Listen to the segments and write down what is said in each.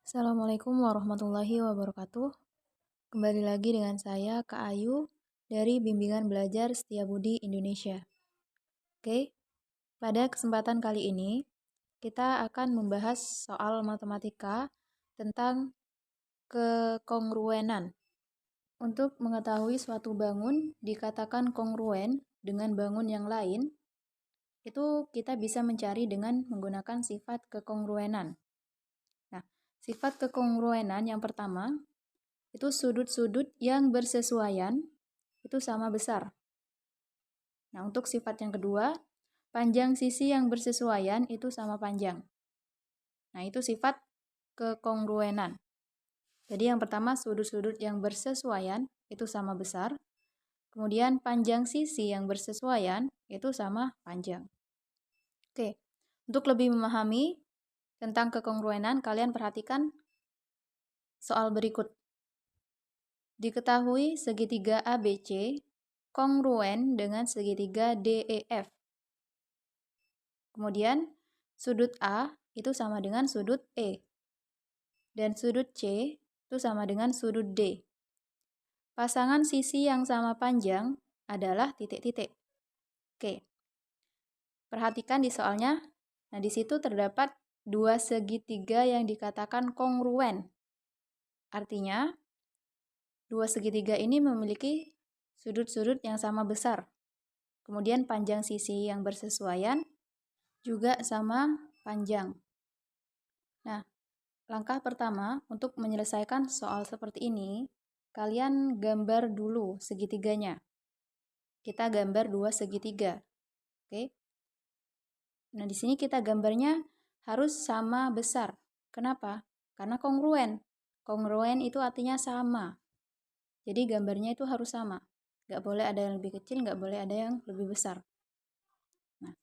Assalamualaikum warahmatullahi wabarakatuh. Kembali lagi dengan saya, Kak Ayu, dari Bimbingan Belajar Setiabudi Indonesia. Oke, pada kesempatan kali ini, kita akan membahas soal matematika tentang kekongruenan. Untuk mengetahui suatu bangun dikatakan kongruen dengan bangun yang lain, itu kita bisa mencari dengan menggunakan sifat kekongruenan. Nah, sifat kekongruenan yang pertama, itu sudut-sudut yang bersesuaian itu sama besar. Nah, untuk sifat yang kedua, panjang sisi yang bersesuaian itu sama panjang. Nah, itu sifat kekongruenan. Jadi yang pertama, sudut-sudut yang bersesuaian itu sama besar. Kemudian panjang sisi yang bersesuaian itu sama panjang. Oke, untuk lebih memahami tentang kekongruenan, kalian perhatikan soal berikut. Diketahui segitiga ABC kongruen dengan segitiga DEF. Kemudian, sudut A itu sama dengan sudut E. Dan sudut C itu sama dengan sudut D. Pasangan sisi yang sama panjang adalah titik-titik. Oke. Perhatikan di soalnya. Nah, di situ terdapat dua segitiga yang dikatakan kongruen. Artinya, dua segitiga ini memiliki sudut-sudut yang sama besar. Kemudian panjang sisi yang bersesuaian juga sama panjang. Nah, langkah pertama untuk menyelesaikan soal seperti ini, kalian gambar dulu segitiganya. Kita gambar dua segitiga. Oke. Nah, di sini kita gambarnya harus sama besar. Kenapa? Karena kongruen. Kongruen itu artinya sama. Jadi gambarnya itu harus sama. Nggak boleh ada yang lebih kecil, nggak boleh ada yang lebih besar. Nah,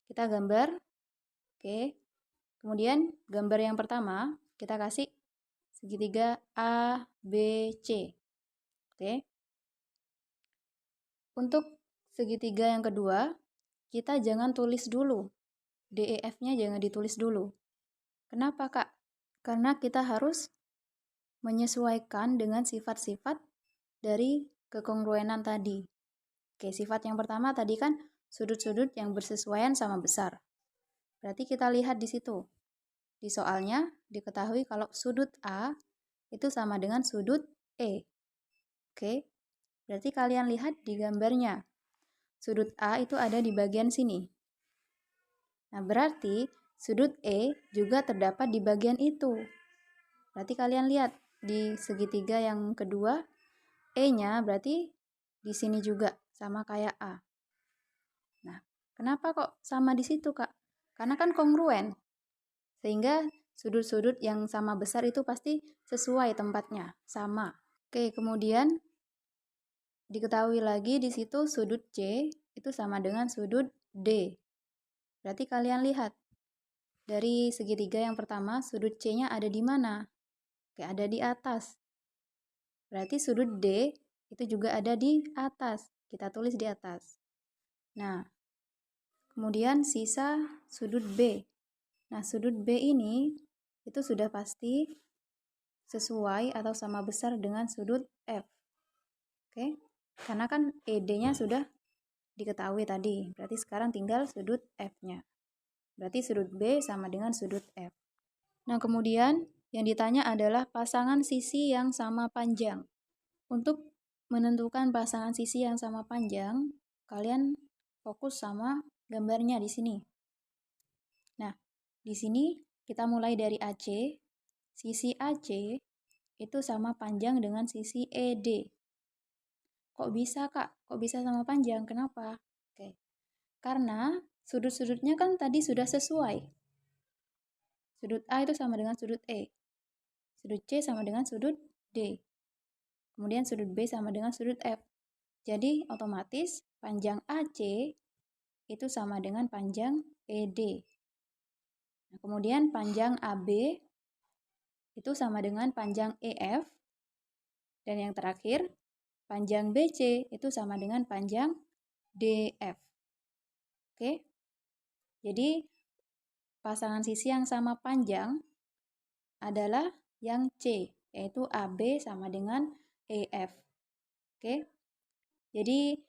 kita gambar. Oke. Kemudian gambar yang pertama kita kasih segitiga A, B, C. Oke. Untuk segitiga yang kedua, kita jangan tulis dulu. DEF-nya jangan ditulis dulu. Kenapa, Kak? Karena kita harus menyesuaikan dengan sifat-sifat dari kekongruenan tadi. Oke, sifat yang pertama tadi kan sudut-sudut yang bersesuaian sama besar. Berarti kita lihat di situ. Di soalnya diketahui kalau sudut A itu sama dengan sudut E. Oke, berarti kalian lihat di gambarnya. Sudut A itu ada di bagian sini. Nah, berarti sudut E juga terdapat di bagian itu. Berarti kalian lihat di segitiga yang kedua, E-nya berarti di sini juga sama kayak A. Nah, kenapa kok sama di situ, Kak? Karena kan kongruen. Sehingga sudut-sudut yang sama besar itu pasti sesuai tempatnya, sama. Oke, kemudian diketahui lagi di situ sudut C itu sama dengan sudut D. Berarti kalian lihat dari segitiga yang pertama sudut C-nya ada di mana? Oke, ada di atas. Berarti sudut D itu juga ada di atas. Kita tulis di atas. Nah, kemudian sisa sudut B. Nah, sudut B ini itu sudah pasti sesuai atau sama besar dengan sudut F. Oke, karena kan ED-nya sudah diketahui tadi. Berarti sekarang tinggal sudut F-nya. Berarti sudut B sama dengan sudut F. Nah, kemudian yang ditanya adalah pasangan sisi yang sama panjang. Untuk menentukan pasangan sisi yang sama panjang, kalian fokus sama gambarnya di sini. Nah, di sini kita mulai dari AC. Sisi AC itu sama panjang dengan sisi ED. Kok bisa, Kak? Kok bisa sama panjang? Kenapa? Oke. Karena sudut-sudutnya kan tadi sudah sesuai. Sudut A itu sama dengan sudut E. Sudut C sama dengan sudut D. Kemudian sudut B sama dengan sudut F. Jadi otomatis panjang AC itu sama dengan panjang ED. Nah, kemudian panjang AB itu sama dengan panjang EF. Dan yang terakhir, panjang BC itu sama dengan panjang DF. Oke. Jadi pasangan sisi yang sama panjang adalah yang C, yaitu AB sama dengan EF. Oke, jadi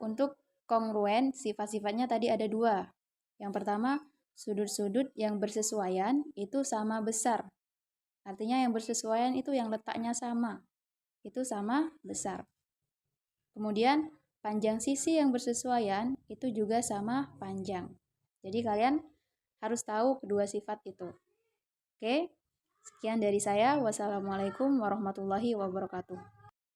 untuk kongruen sifat-sifatnya tadi ada dua. Yang pertama, sudut-sudut yang bersesuaian itu sama besar. Artinya yang bersesuaian itu yang letaknya sama, itu sama besar. Kemudian panjang sisi yang bersesuaian itu juga sama panjang. Jadi kalian harus tahu kedua sifat itu. Oke, sekian dari saya. Wassalamualaikum warahmatullahi wabarakatuh.